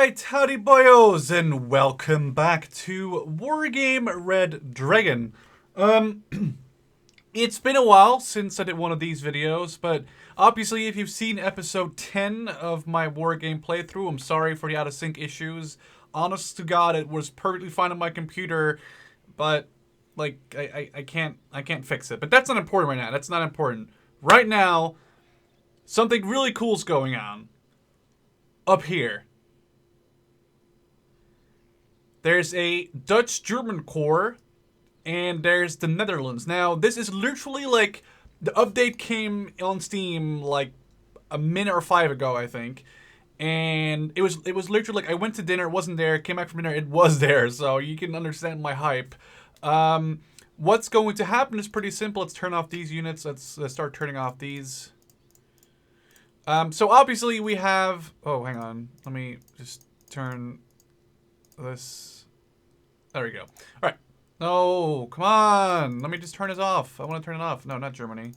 Alright, howdy boyos, and welcome back to Wargame Red Dragon. It's been a while since I did one of these videos, but obviously if you've seen episode 10 of my Wargame playthrough, I'm sorry for the out-of-sync issues. Honest to God, it was perfectly fine on my computer, but, like, I can't fix it. But that's not important right now, that's not important. Right now, something really cool's going on. Up here. There's a Dutch-German Corps, and there's the Netherlands. Now, this is literally like, the update came on Steam like a minute or 5 ago, I think. And it was literally like, I went to dinner, it wasn't there, came back from dinner, it was there, so you can understand my hype. What's going to happen is pretty simple. Let's turn off these units, let's start turning off these. So obviously we have, oh, hang on, let me just turn this. There we go. All right. No, come on. Let me just turn this off. I want to turn it off. No, not Germany.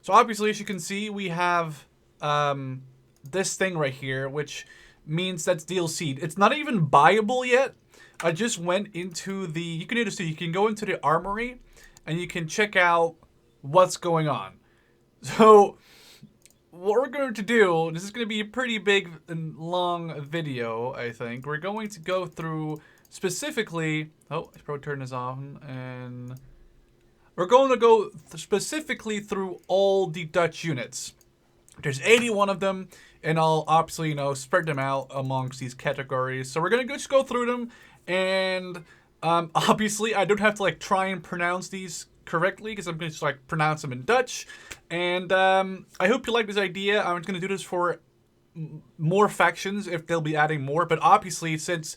So obviously, as you can see, we have this thing right here, which means that's DLC. It's not even buyable yet. I just went into the, you can do this too. You can go into the armory and you can check out what's going on. So what we're going to do, this is going to be a pretty big and long video, I think. We're going to go through specifically, oh, I should probably turn this on, and we're going to go specifically through all the Dutch units. There's 81 of them, and I'll obviously, spread them out amongst these categories. So we're going to just go through them, and obviously I don't have to like try and pronounce these correctly because I'm going to just like pronounce them in Dutch. And I hope you like this idea. I'm just going to do this for more factions if they'll be adding more, but obviously since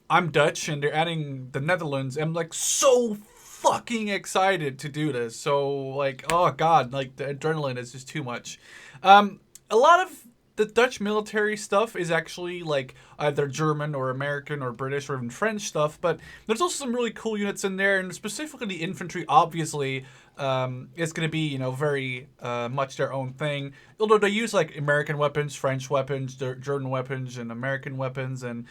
I'm Dutch and they're adding the Netherlands, I'm like so fucking excited to do this. So like, oh god, like the adrenaline is just too much. A lot of the Dutch military stuff is actually like either German or American or British or even French stuff, but there's also some really cool units in there, and specifically the infantry obviously is going to be, very much their own thing. Although they use like American weapons, French weapons, German weapons, and American weapons, and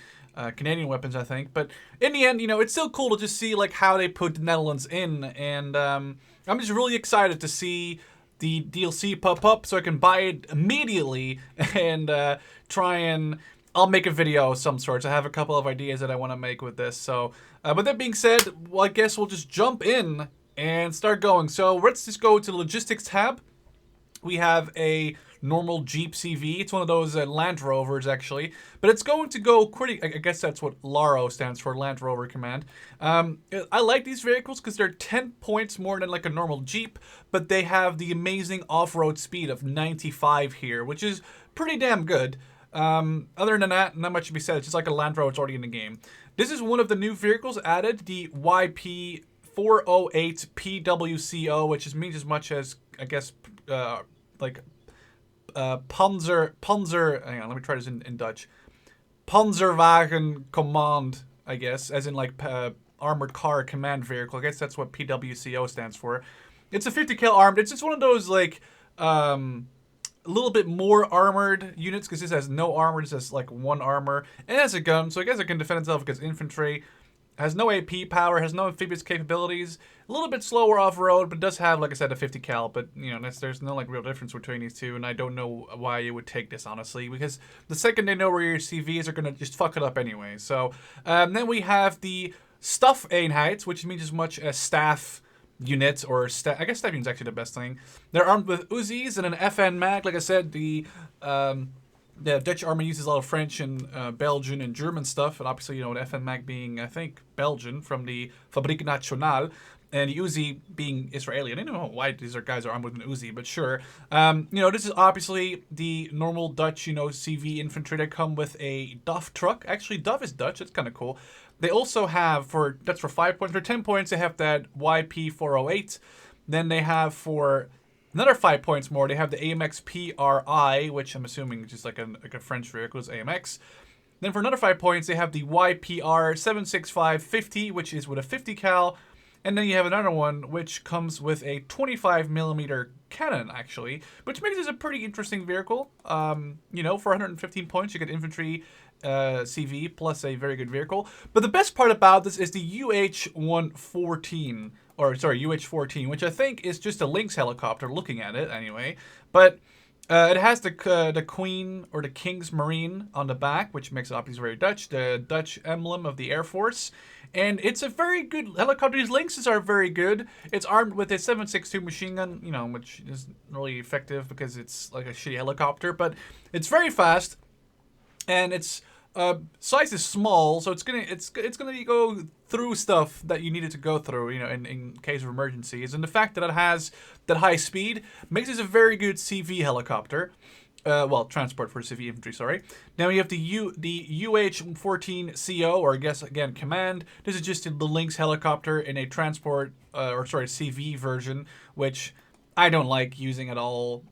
Canadian weapons, I think. But in the end, it's still cool to just see like how they put the Netherlands in, and I'm just really excited to see the DLC pop up so I can buy it immediately and try and I'll make a video of some sorts. I have a couple of ideas that I want to make with this. So, but that being said, well, I guess we'll just jump in and start going. So let's just go to the logistics tab. We have a normal Jeep CV. It's one of those Land Rovers, actually. But it's going to go pretty... I guess that's what LARO stands for, Land Rover Command. I like these vehicles because they're 10 points more than like a normal Jeep, but they have the amazing off-road speed of 95 here, which is pretty damn good. Other than that, not much to be said. It's just like a Land Rover. It's already in the game. This is one of the new vehicles added, the YP408 PWCO, which means as much as, I guess, Panzer, hang on, let me try this in Dutch. Panzerwagen Command, I guess, as in like armored car command vehicle. I guess that's what PWCO stands for. It's a 50 cal armed. It's just one of those like a little bit more armored units because this has no armor. This has like one armor and it has a gun, so I guess it can defend itself against infantry. Has no AP power, has no amphibious capabilities, a little bit slower off-road, but does have, like I said, a 50 cal, but, there's no, like, real difference between these two, and I don't know why you would take this, honestly, because the second they know where your CVs are going to just fuck it up anyway. So, then we have the Staff Eenheid, which means as much as staff units, or I guess staff unit's actually the best thing. They're armed with Uzis and an FN mag. Like I said, the Dutch army uses a lot of French and Belgian and German stuff, and obviously, the FN mag being, I think, Belgian from the Fabrique Nationale, and the Uzi being Israeli. And I don't know why these guys are armed with an Uzi, but sure. This is obviously the normal Dutch, CV infantry that come with a DAF truck. Actually, DAF is Dutch. That's kind of cool. They also have, that's for 5 points. For 10 points, they have that YP408. Then they have for another 5 points more, they have the AMX PRI, which I'm assuming is just like a French vehicle, is AMX. Then for another 5 points, they have the YPR 76550, which is with a 50 cal. And then you have another one, which comes with a 25mm cannon, actually, which makes this a pretty interesting vehicle. You know, for 115 points, you get infantry CV plus a very good vehicle. But the best part about this is the UH-114, or sorry, UH-14, which I think is just a Lynx helicopter, looking at it anyway. But it has the Queen or the King's Marine on the back, which makes it obviously very Dutch, the Dutch emblem of the Air Force. And it's a very good helicopter. These Lynxes are very good. It's armed with a 7.62 machine gun, you know, which isn't really effective because it's like a shitty helicopter, but it's very fast. And its size is small, so it's gonna go through stuff that you need it to go through, you know, in case of emergencies. And the fact that it has that high speed makes it a very good CV helicopter. Well, transport for CV infantry, sorry. Now you have the UH-14CO, or I guess, again, command. This is just the Lynx helicopter in a transport, CV version, which I don't like using at all.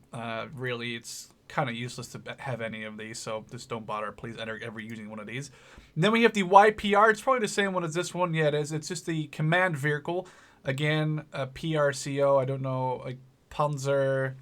Really, it's kind of useless to have any of these, so just don't bother, please, ever using one of these. And then we have the YPR. It's probably the same one as this one. Yeah, it is. It's just the command vehicle. Again, a PRCO. I don't know, like Panzer,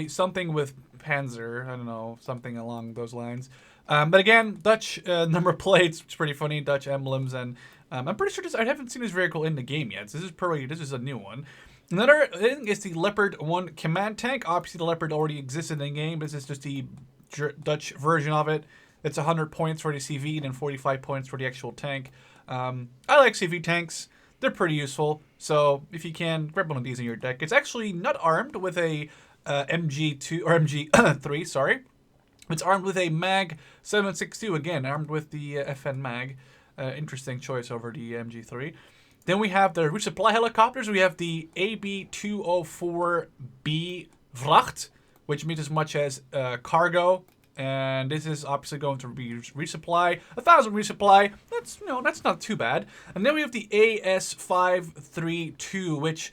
something with Panzer. I don't know, something along those lines. But again, Dutch number plates, which is pretty funny. Dutch emblems, and I'm pretty sure I haven't seen this vehicle in the game yet. So this is a new one. Another thing is the Leopard 1 command tank. Obviously, the Leopard already exists in the game. This is just the Dutch version of it. It's 100 points for the CV and 45 points for the actual tank. I like CV tanks. They're pretty useful. So if you can, grab one of these in your deck. It's actually not armed with a MG2 or MG3. Sorry, it's armed with a Mag 7.62. Again, armed with the FN Mag. Interesting choice over the MG3. Then we have the resupply helicopters. We have the AB-204B Vracht, which means as much as cargo. And this is obviously going to be resupply. 1,000 resupply. That's, you know, that's not too bad. And then we have the AS-532, which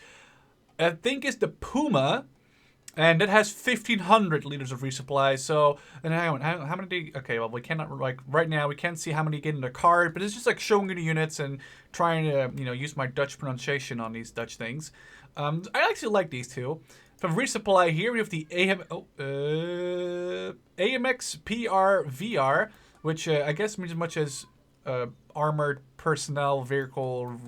I think is the Puma. And it has 1,500 liters of resupply. So, and hang on, how many? Okay, well, we cannot, like, right now, we can't see how many get in the card, but it's just like showing you the units and trying to, you know, use my Dutch pronunciation on these Dutch things. I actually like these two. From resupply here, we have the AMX PRVR, which I guess means as much as armored personnel vehicle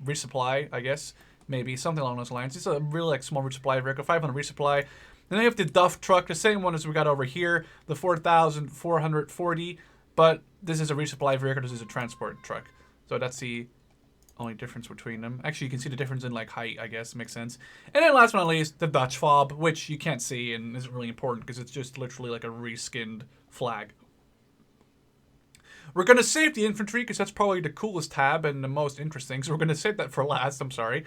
resupply, I guess. Maybe something along those lines. It's a really like small resupply vehicle, 500 resupply. Then we have the Duff truck, the same one as we got over here, the 4,440. But this is a resupply vehicle. This is a transport truck. So that's the only difference between them. Actually, you can see the difference in like height, I guess. Makes sense. And then last but not least, the Dutch fob, which you can't see and isn't really important because it's just literally like a reskinned flag. We're going to save the infantry because that's probably the coolest tab and the most interesting. So we're going to save that for last. I'm sorry.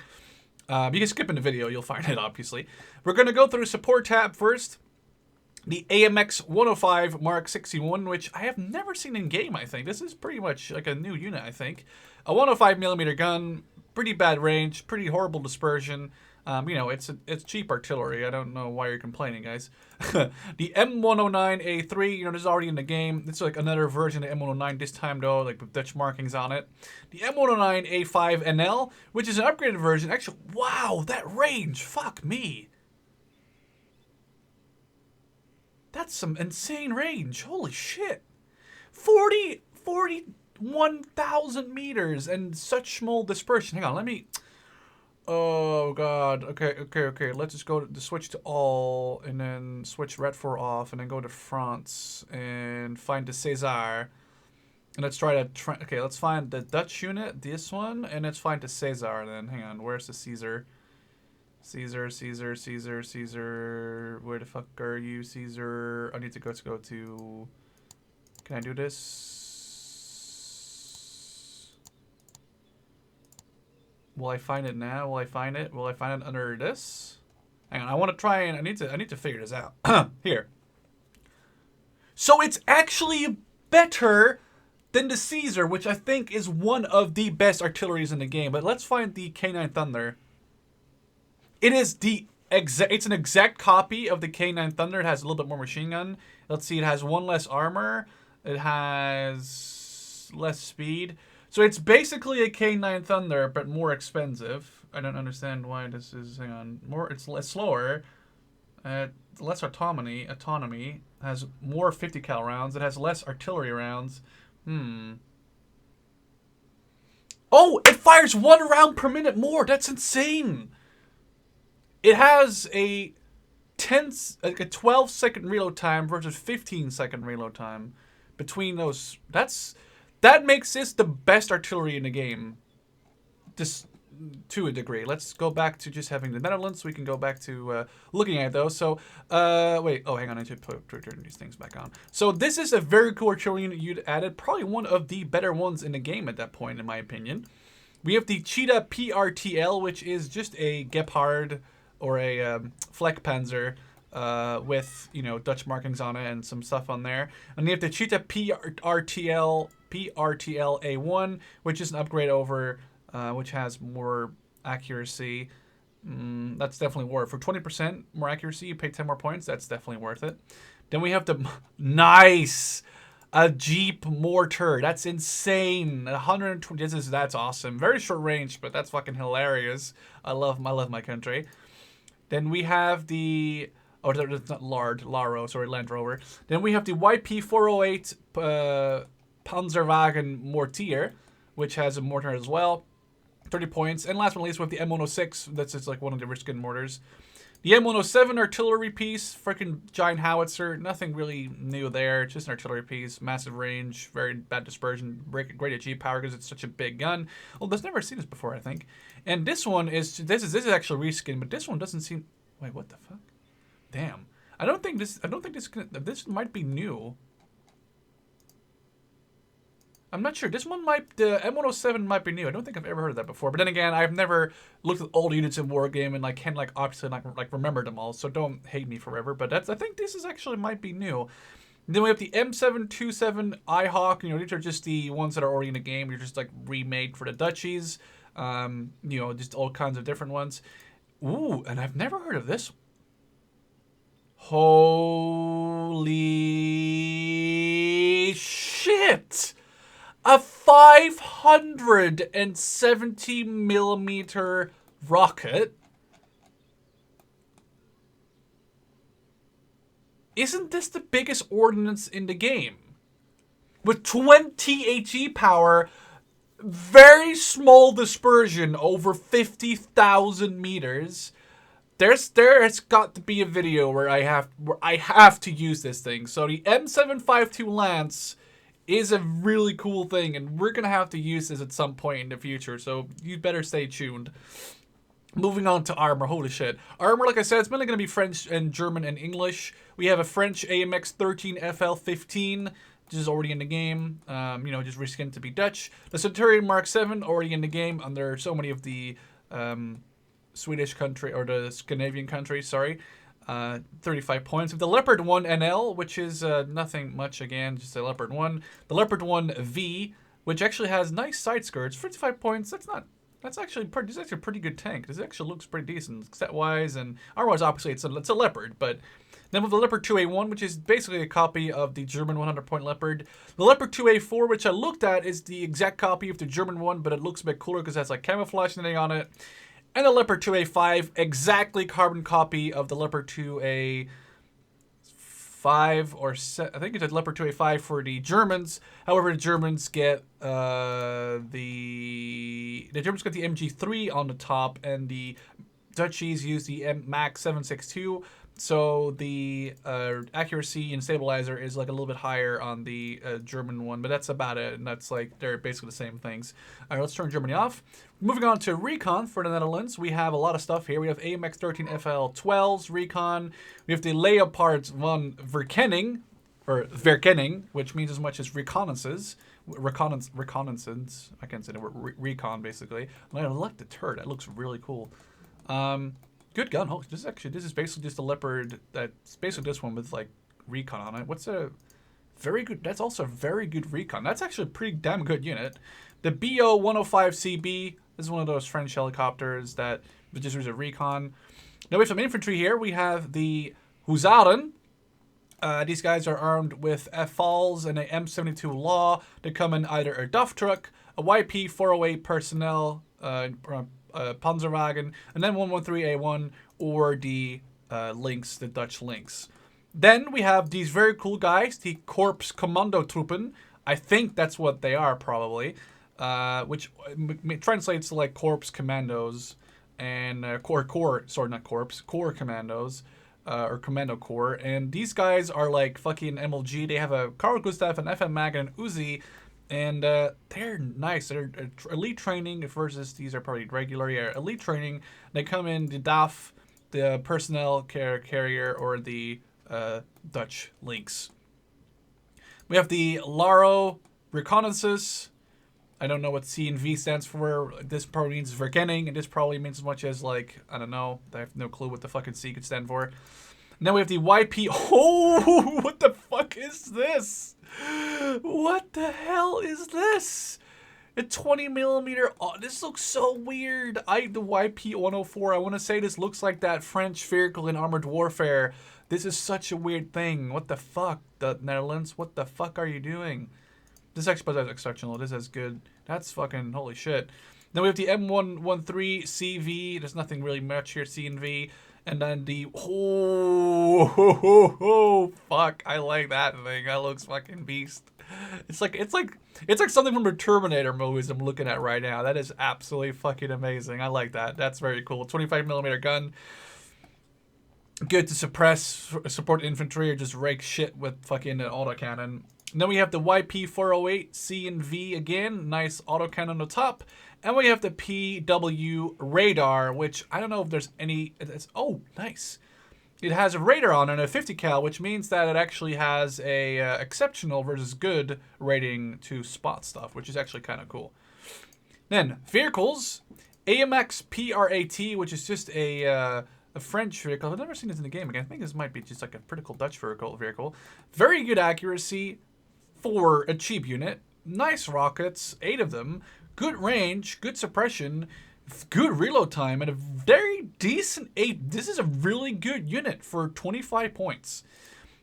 You can skip in the video. You'll find it, obviously. We're going to go through the support tab first. The AMX 105 Mark 61, which I have never seen in game, I think. This is pretty much like a new unit, I think. A 105mm gun, pretty bad range, pretty horrible dispersion. You know, it's cheap artillery. I don't know why you're complaining, guys. The M109A3, you know, this is already in the game. It's like another version of M109 this time, though, like with Dutch markings on it. The M109A5NL, which is an upgraded version. Actually, wow, that range. Fuck me. That's some insane range. Holy shit. 41,000 meters and such small dispersion. Hang on, let me... Oh, God. Okay. Let's just go to switch to all and then switch Red 4 off and then go to France and find the César. And let's try to... Okay, let's find the Dutch unit, this one, and let's find the César then. Hang on, where's the Caesar? Caesar. Where the fuck are you, Caesar? I need to go to... Can I do this? Will I find it now? Will I find it under this? Hang on, I want to try and I need to figure this out. Here. So it's actually better than the Caesar, which I think is one of the best artilleries in the game. But let's find the K9 Thunder. It is it's an exact copy of the K9 Thunder. It has a little bit more machine gun. Let's see, it has one less armor. It has less speed. So it's basically a K9 Thunder, but more expensive. I don't understand why this is. Hang on, more. It's slower. Less autonomy. Autonomy has more 50 cal rounds. It has less artillery rounds. Oh, it fires 1 round per minute more. That's insane. It has a 12-second reload time versus 15-second reload time between those. That makes this the best artillery in the game. Just to a degree. Let's go back to just having the Netherlands. We can go back to looking at those. So, wait. Oh, hang on. I need to turn these things back on. So this is a very cool artillery unit you'd added. Probably one of the better ones in the game at that point, in my opinion. We have the Cheetah PRTL, which is just a Gepard or a Fleckpanzer with, you know, Dutch markings on it and some stuff on there. And you have the Cheetah PRTL A1, which is an upgrade over... which has more accuracy. That's definitely worth it. For 20% more accuracy, you pay 10 more points. That's definitely worth it. Then we have the... Nice! A Jeep Mortar. That's insane. 120... That's awesome. Very short range, but that's fucking hilarious. I love my country. Then we have the... Oh, that's not Laro, sorry, Land Rover. Then we have the YP408 Panzerwagen Mortier, which has a mortar as well. 30 points. And last but not least, we have the M106. That's just like one of the Riskin mortars. The M107 artillery piece. Freaking giant howitzer. Nothing really new there. Just an artillery piece. Massive range. Very bad dispersion. Great at G-power because it's such a big gun. Well, I've never seen this before, I think. And this one is... This is actually reskin, but this one doesn't seem... Wait, what the fuck? Damn. I don't think this... This might be new. I'm not sure. This one might... The M107 might be new. I don't think I've ever heard of that before. But then again, I've never looked at all the units in Wargame and like can't like obviously like remember them all. So don't hate me forever. But I think this is actually might be new. Then we have the M727 iHawk. You know, these are just the ones that are already in the game. You're just like remade for the Dutchies. You know, just all kinds of different ones. Ooh, and I've never heard of this. Holy shit! A 570 millimeter rocket. Isn't this the biggest ordnance in the game? With 20 HE power, very small dispersion over 50,000 meters. There's got to be a video where I have to use this thing. So the M752 Lance is a really cool thing, and we're gonna have to use this at some point in the future, so you better stay tuned. Moving on to armor. Holy shit. Armor, like I said, it's mainly gonna be French and German and English. We have a French AMX 13 FL15, which is already in the game. You know, just reskinned to be Dutch. The Centurion Mark 7 already in the game under so many of the Swedish country, or the Scandinavian countries, sorry. 35 points. With the Leopard 1 NL, which is nothing much, again, just a Leopard 1. The Leopard 1 V, which actually has nice side skirts. 55 points. That's actually a pretty good tank. This actually looks pretty decent set-wise, and armor-wise, obviously, it's a Leopard, but then with the Leopard 2A1, which is basically a copy of the German 100-point Leopard. The Leopard 2A4, which I looked at, is the exact copy of the German one, but it looks a bit cooler because it has like camouflage and everything on it. And the Leopard 2A5, exactly carbon copy of the Leopard 2A5 or I think it's a Leopard 2A5 for the Germans. However, the Germans get the MG3 on the top, and the Dutchies use the MAX 762. So the accuracy and stabilizer is like a little bit higher on the German one, but that's about it. And that's like, they're basically the same things. All right, let's turn Germany off. Moving on to Recon for the Netherlands, we have a lot of stuff here. We have AMX 13 FL12s, Recon. We have the Leopards von Verkenning, which means as much as reconnaissance. Reconnaissance. I can't say the word recon, basically. And I like the turret. That looks really cool. Good gun. Oh, this is basically just a Leopard. That's basically this one with like recon on it. What's a very good? That's also a very good recon. That's actually a pretty damn good unit. The BO 105CB. This is one of those French helicopters that just uses a recon. Now we have some infantry here. We have the Husaren. These guys are armed with FALs and a M72 Law. They come in either a Duff truck, a YP 408 personnel, Panzerwagen, and then 113A1 or the Lynx, the Dutch Lynx. Then we have these very cool guys, the Korps Commandotroepen. I think that's what they are, probably. Which translates to like Corps Commandos and Corps Commandos. Or Commando Corps. And these guys are like fucking MLG. They have a Carl Gustav, an FM Mag, and an Uzi. And they're nice. They're elite training versus these are probably regular. Yeah, elite training. They come in the DAF, the personnel carrier, or the Dutch Lynx. We have the Laro Reconnaissance. I don't know what C and V stands for. This probably means verkenning, and this probably means as much as, like, I don't know. I have no clue what the fucking C could stand for. And then we have the YP. Oh, what the fuck is this? What the hell is this? A 20 millimeter. Oh, this looks so weird. The YP 104. I want to say this looks like that French vehicle in Armored Warfare. This is such a weird thing. What the fuck, the Netherlands? What the fuck are you doing? This actually is exceptional. This is good. That's fucking holy shit. Then we have the M113 CV. There's nothing really much here. C and V. And then the fuck. I like that thing. That looks fucking beast. It's like something from the Terminator movies I'm looking at right now. That is absolutely fucking amazing. I like that. That's very cool. 25 millimeter gun. Good to support infantry or just rake shit with fucking an autocannon. And then we have the YP408 C and V again. Nice autocannon on the top. And we have the PW radar, which I don't know if there's any. Oh, nice. It has a radar on it and a 50 cal, which means that it actually has a exceptional versus good rating to spot stuff, which is actually kind of cool. Then vehicles, AMX PRAT, which is just a French vehicle. I've never seen this in the game again. I think this might be just like a pretty cool Dutch vehicle. Very good accuracy for a cheap unit. Nice rockets, 8 of them. Good range, good suppression, good reload time, and a very decent 8. This is a really good unit for 25 points.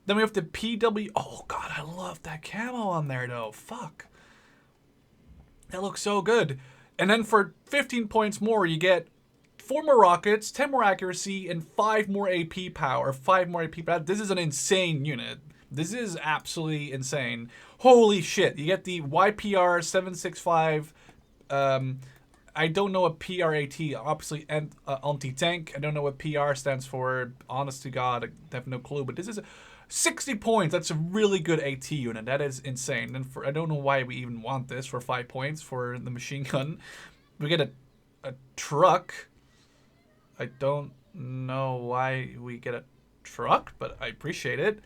Then we have the PW. Oh, God, I love that camo on there, though. Fuck. That looks so good. And then for 15 points more, you get 4 more rockets, 10 more accuracy, and 5 more AP power. 5 more AP power. This is an insane unit. This is absolutely insane. Holy shit. You get the YPR 765. I don't know what PRAT, obviously, and anti-tank. I don't know what PR stands for. Honest to God, I have no clue. But this is 60 points. That's a really good AT unit. That is insane. And I don't know why we even want this for 5 points for the machine gun. We get a truck. I don't know why we get a truck, but I appreciate it.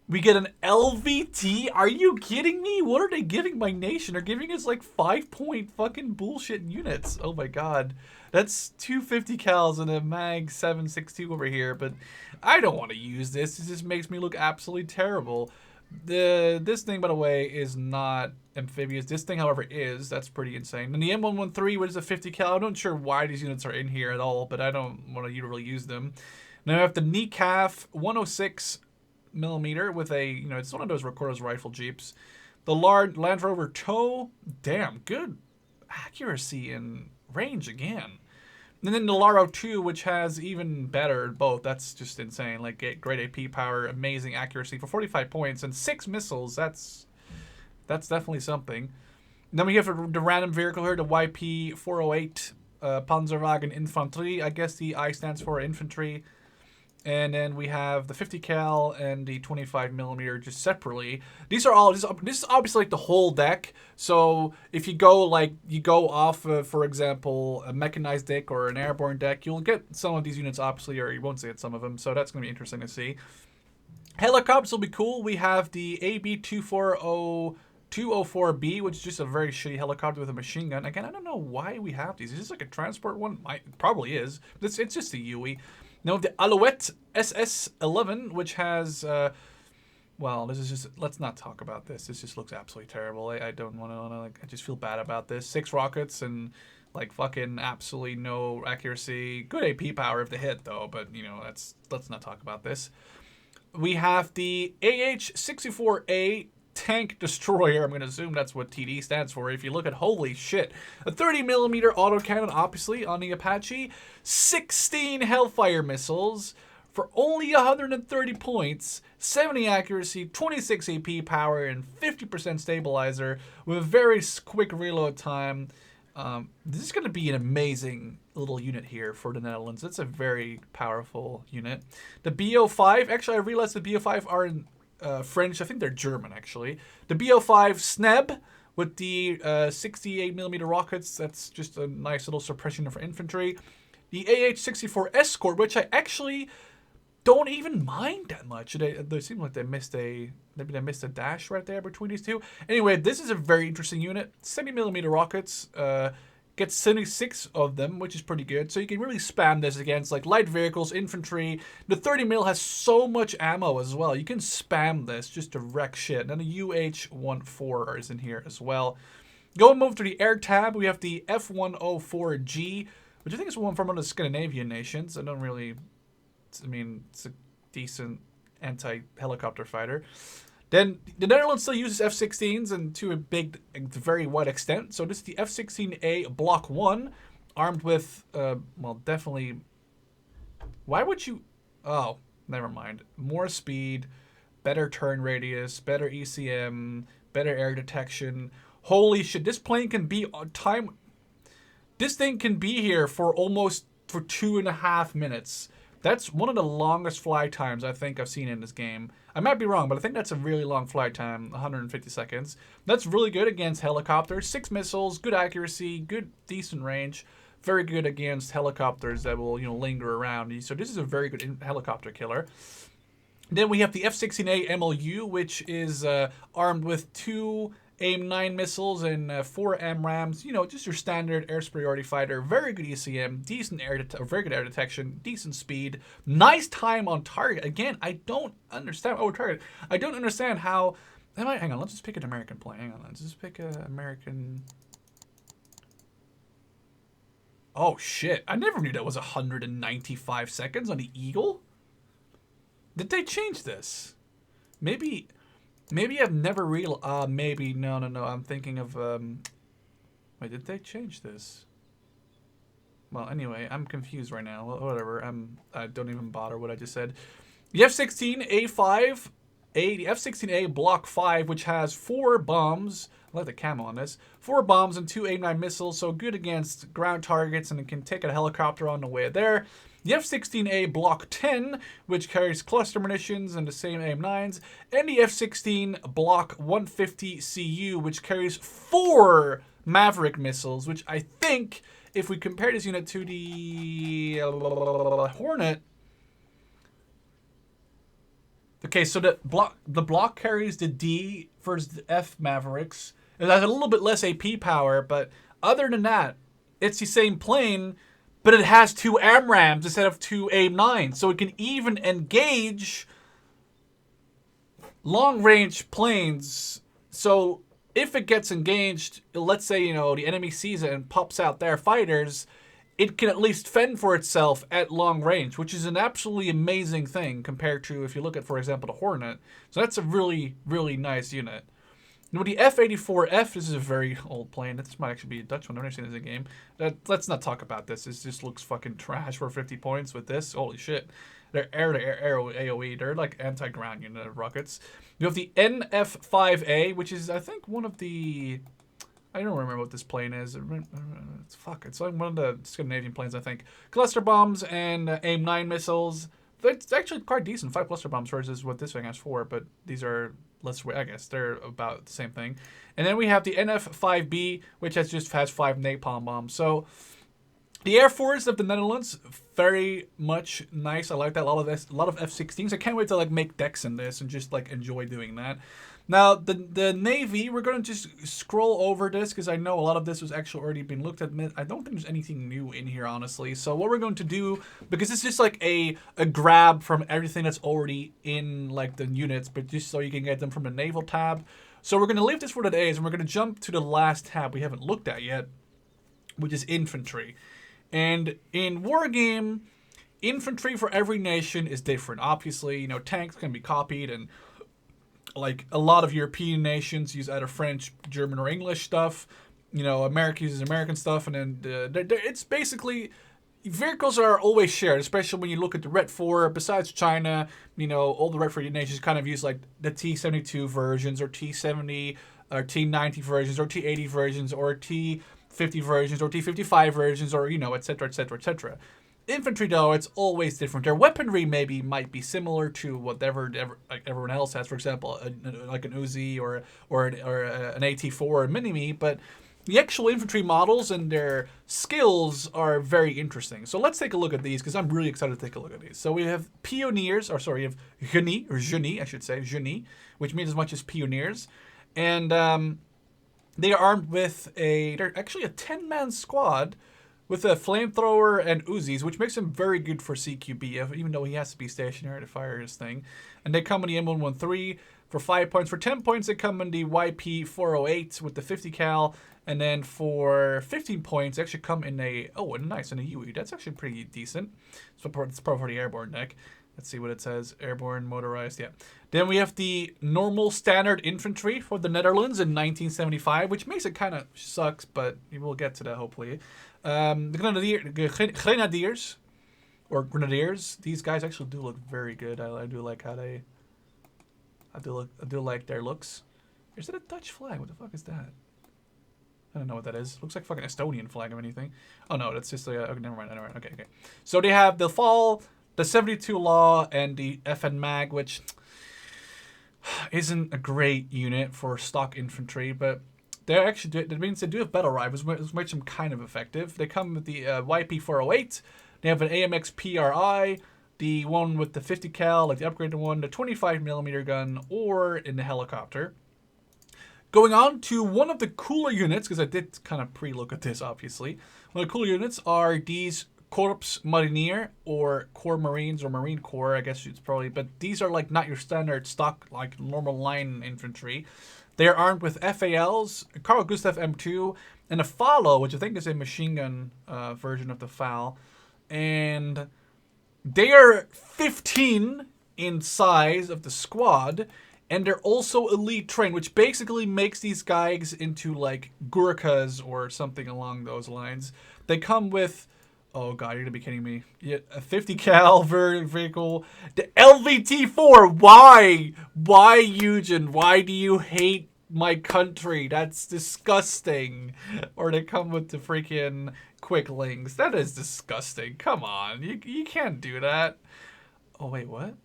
We get an LVT? Are you kidding me? What are they giving my nation? They're giving us like 5-point fucking bullshit units. Oh my god. That's 250 cals and a mag 762 over here, but I don't want to use this. It just makes me look absolutely terrible. This thing, by the way, is not amphibious. This thing, however, is. That's pretty insane. And the M113, which is a 50 cal, I'm not sure why these units are in here at all, but I don't want to really use them. Now I have the NECAF 106 millimeter with a, it's one of those Recorder's rifle jeeps. The Land Rover Tow, damn, good accuracy and range again. And then the Laro 2, which has even better both. That's just insane. Like great AP power, amazing accuracy for 45 points and 6 missiles. That's definitely something. And then we have the random vehicle here, the YP408 Panzerwagen Infantry. I guess the I stands for infantry. And then we have the 50 cal and the 25 millimeter just separately. These are all, this is obviously like the whole deck. So if you go off, for example, a mechanized deck or an airborne deck, you'll get some of these units obviously, or you won't get some of them. So that's going to be interesting to see. Helicopters will be cool. We have the AB240-204B, which is just a very shitty helicopter with a machine gun. Again, I don't know why we have these. Is this like a transport one? It probably is. It's just a UE. Now the Alouette SS-11, which has, well, this is just, let's not talk about this. This just looks absolutely terrible. I don't want to, like, I just feel bad about this. 6 rockets and, like, fucking absolutely no accuracy. Good AP power if they hit, though, but, let's not talk about this. We have the AH-64A Tank Destroyer. I'm going to assume that's what TD stands for. If you look at, holy shit, a 30mm autocannon, obviously, on the Apache, 16 Hellfire missiles for only 130 points, 70 accuracy, 26 AP power, and 50% stabilizer with a very quick reload time. This is going to be an amazing little unit here for the Netherlands. It's a very powerful unit. The BO5, actually, I realized the BO5 are in French. I think they're German, actually. The BO5 Sneb with the 68mm rockets. That's just a nice little suppression for infantry. The AH-64 Escort, which I actually don't even mind that much. They seem like they missed a dash right there between these two. Anyway, this is a very interesting unit. 70mm rockets. Gets 76 of them, which is pretty good. So you can really spam this against like light vehicles, infantry. The 30mm has so much ammo as well. You can spam this just to wreck shit. And the UH-14 is in here as well. Go and move to the air tab. We have the F104G, which I think is one from one of the Scandinavian nations. I mean, it's a decent anti-helicopter fighter. Then the Netherlands still uses F-16s and to a very wide extent. So this is the F-16A Block 1, armed with, well, definitely... Why would you... Oh, never mind. More speed, better turn radius, better ECM, better air detection. Holy shit, this plane can be on time... This thing can be here for 2.5 minutes. That's one of the longest flight times I think I've seen in this game. I might be wrong, but I think that's a really long flight time, 150 seconds. That's really good against helicopters. 6 missiles, good accuracy, good, decent range. Very good against helicopters that will, linger around. So this is a very good helicopter killer. Then we have the F-16A MLU, which is armed with 2 AIM-9 missiles and 4 AMRAAMs. Just your standard air superiority fighter. Very good ECM, decent very good air detection, decent speed, nice time on target. Again, I don't understand. Oh, target. I don't understand how. Hang on. Let's just pick an American plane. Hang on. Let's just pick an American. Oh shit! I never knew that was 195 seconds on the Eagle. Did they change this? Maybe I've never realized. Maybe no. I'm thinking of. Wait, did they change this? Well, anyway, I'm confused right now. Whatever. I don't even bother what I just said. The F-16A5, the F-16A Block 5, which has 4 bombs. I like the camo on this. 4 bombs and 2 AIM-9 missiles, so good against ground targets, and it can take a helicopter on the way there. The F-16A Block 10, which carries cluster munitions and the same AIM-9s, and the F-16 Block 150 CU, which carries 4 Maverick missiles, which I think, if we compare this unit to the Hornet... Okay, so the block carries the D versus the F Mavericks. It has a little bit less AP power, but other than that, it's the same plane, but it has 2 AMRAAMs instead of 2 AIM-9, so it can even engage long-range planes. So if it gets engaged, let's say, the enemy sees it and pops out their fighters, it can at least fend for itself at long range, which is an absolutely amazing thing compared to if you look at, for example, the Hornet. So that's a really, really nice unit. Now, the F-84F, this is a very old plane. This might actually be a Dutch one. I've never seen this in a game. Let's not talk about this. This just looks fucking trash for 50 points with this. Holy shit. They're air-to-air AoE. They're like anti-ground unit rockets. You have the NF-5A, which is, I think, one of the... I don't remember what this plane is. It's like one of the Scandinavian planes, I think. Cluster bombs and AIM-9 missiles. It's actually quite decent. 5 cluster bombs versus what this thing has 4, but these are less. I guess they're about the same thing. And then we have the NF-5B, which has 5 napalm bombs. So the Air Force of the Netherlands, very much nice. I like that. A lot of F-16s. I can't wait to make decks in this and just enjoy doing that. Now, the Navy, we're going to just scroll over this because I know a lot of this was actually already been looked at. I don't think there's anything new in here, honestly. So what we're going to do, because it's just a grab from everything that's already in the units, but just so you can get them from the Naval tab. So we're going to leave this for today, and we're going to jump to the last tab we haven't looked at yet, which is infantry. And in Wargame, infantry for every nation is different. Obviously, tanks can be copied and like a lot of European nations use either French, German, or English stuff. You know, America uses American stuff, and then it's basically vehicles are always shared, especially when you look at the Red 4. Besides China, you know, all the Red 4 nations kind of use like the T-72 versions, or T-70, or T-90 versions, or T-80 versions, or T-50 versions, or T-55 versions, or, you know, etc., etc., etc. Infantry, though, it's always different. Their weaponry maybe might be similar to whatever like everyone else has. For example, like an Uzi or an AT4 or a Mini-Me, but the actual infantry models and their skills are very interesting. So let's take a look at these, because I'm really excited to take a look at these. So we have Pioneers, or sorry, we have Génie, I should say, Génie, which means as much as Pioneers. And they are armed with they're actually a 10-man squad with a flamethrower and Uzis, which makes him very good for CQB, even though he has to be stationary to fire his thing. And they come in the M113 for 5 points. For 10 points, they come in the YP408 with the 50 cal. And then for 15 points, they actually come in a UE. That's actually pretty decent. So it's probably for the airborne deck. Let's see what it says. Airborne, motorized, yeah. Then we have the normal standard infantry for the Netherlands in 1975, which makes it kind of sucks, but we'll get to that hopefully. The Grenadiers, or Grenadiers. These guys actually do look very good. I do like how they. I do like their looks. Is it a Dutch flag? What the fuck is that? I don't know what that is. Looks like fucking Estonian flag or anything. Oh no, that's just a. Never mind. Okay. So they have the FAL, the 72 Law, and the FN Mag, which isn't a great unit for stock infantry, but they're actually. That means they do have battle rifles, which makes them kind of effective. They come with the YP408. They have an AMX PRI, the one with the 50 cal, like the upgraded one, the 25mm gun, or in the helicopter. Going on to one of the cooler units, because I did kind of pre-look at this, obviously. One of the cooler units are these Corps Marinier, or Corps Marines, or Marine Corps, I guess it's probably. But these are like not your standard stock, like normal line infantry. They are armed with FALs, Carl Gustav M2, and a FALO, which I think is a machine gun version of the FAL. And they are 15 in size of the squad. And they're also elite trained, which basically makes these guys into like Gurkhas or something along those lines. They come with, oh god, you're gonna be kidding me. Yeah, a 50 cal vehicle. The LVT4. Why? Why, Eugen? Why do you hate my country? That's disgusting. Or they come with the freaking quick links. That is disgusting. Come on, you can't do that. Oh wait, what?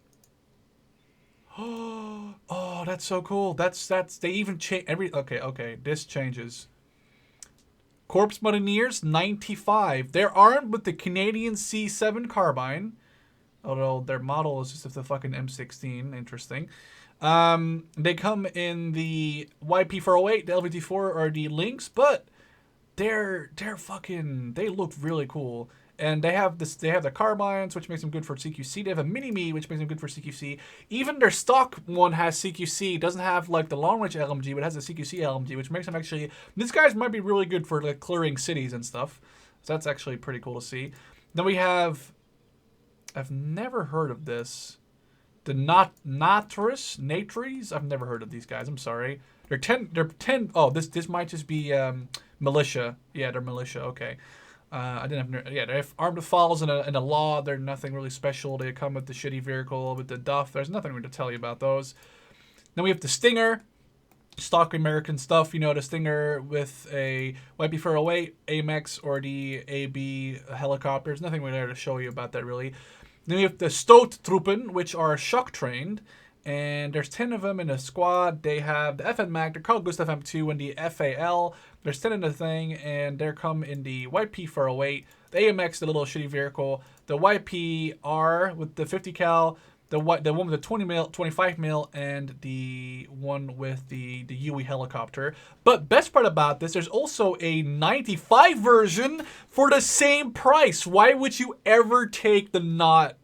Oh, that's so cool. That's they even change okay, this changes. Corps Mariniers 95. They're armed with the Canadian C7 carbine. Although their model is just the fucking M16. Interesting. They come in the YP408, the LVT4, or the Lynx, but they're fucking, they look really cool. And they have the carbines, which makes them good for CQC. They have a Mini-Me, which makes them good for CQC. Even their stock one has CQC. It doesn't have like the long range LMG, but it has a CQC LMG, which makes them actually. These guys might be really good for like clearing cities and stuff. So that's actually pretty cool to see. Then we have. I've never heard of this. The Natris. I've never heard of these guys. I'm sorry. They're 10. Oh, this might just be militia. Yeah, they're militia. Okay. I didn't have. Yeah, they're armed with FALs and a law. They're nothing really special. They come with the shitty vehicle with the Duff. There's nothing really to tell you about those. Then we have the Stinger, stock American stuff. You know, the Stinger with a YP408, AMX, or the AB helicopter. There's nothing really there to show you about that really. Then we have the Stoottruppen, which are shock trained. And there's 10 of them in a squad. They have the FN Mag, the Carl Gustav M2, and the FAL. There's 10 in the thing, and they come in the YP408, the AMX, the little shitty vehicle, the YPR with the 50 cal, the one with the 20 mil, 25 mil, and the one with the UE helicopter. But best part about this, there's also a 95 version for the same price. Why would you ever take Why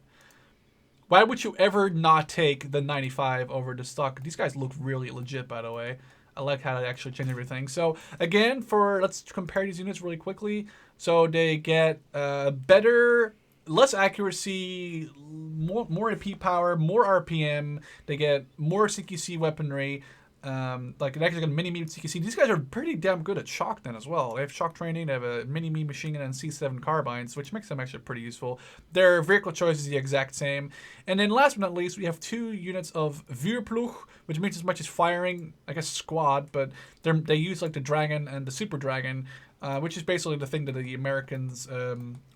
would you ever not take the 95 over the stock? These guys look really legit, by the way. I like how they actually change everything. So, again, let's compare these units really quickly. So, they get better less accuracy, more AP power, more RPM. They get more CQC weaponry. Like it actually got a mini me CQC. These guys are pretty damn good at shock then as well. They have shock training. They have a mini me machine gun and C7 carbines, which makes them actually pretty useful. Their vehicle choice is the exact same. And then last but not least, we have 2 units of Vuurploeg, which means as much as firing, I guess squad, but they use like the Dragon and the Super Dragon. Which is basically the thing that the Americans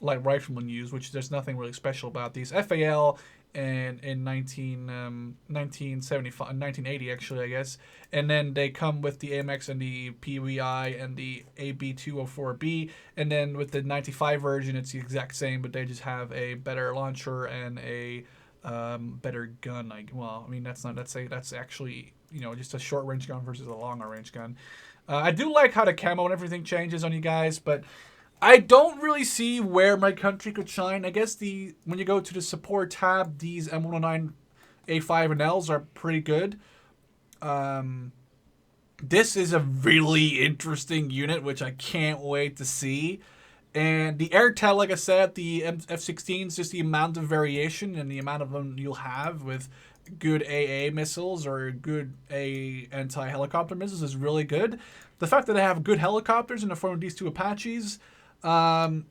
light riflemen use, which there's nothing really special about these. FAL and in 1975, 1980 actually, I guess. And then they come with the AMX and the PWI and the AB204B. And then with the 95 version, it's the exact same, but they just have a better launcher and a better gun. That's actually, just a short range gun versus a longer range gun. I do like how the camo and everything changes on you guys, but I don't really see where my country could shine. I guess when you go to the support tab, these M109 A5 and Ls are pretty good. This is a really interesting unit, which I can't wait to see. And the airtel, like I said, the F-16s, just the amount of variation and the amount of them you'll have with good AA missiles or good anti-helicopter missiles is really good. The fact that they have good helicopters in the form of these 2 Apaches, they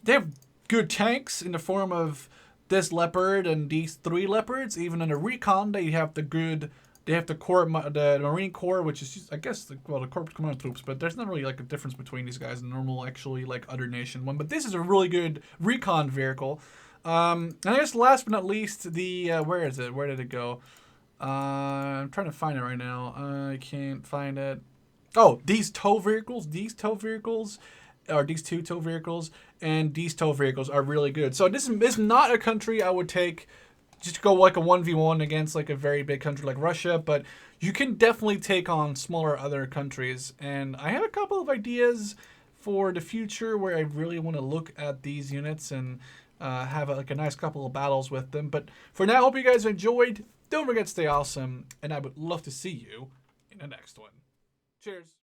have good tanks in the form of this Leopard and these 3 Leopards. Even in the recon, they have the Marine Corps, which is just, I guess, the Corps Commando troops, but there's not really like a difference between these guys and normal, actually, like other nation one. But this is a really good recon vehicle. And I guess last but not least, where is it? Where did it go? I'm trying to find it right now. I can't find it. Oh, these 2 tow vehicles, and these tow vehicles are really good. So this is not a country I would take just to go like a 1v1 against like a very big country like Russia, but you can definitely take on smaller other countries. And I have a couple of ideas for the future where I really want to look at these units and have a nice couple of battles with them. But for now, I hope you guys enjoyed. Don't forget to stay awesome, and I would love to see you in the next one. Cheers.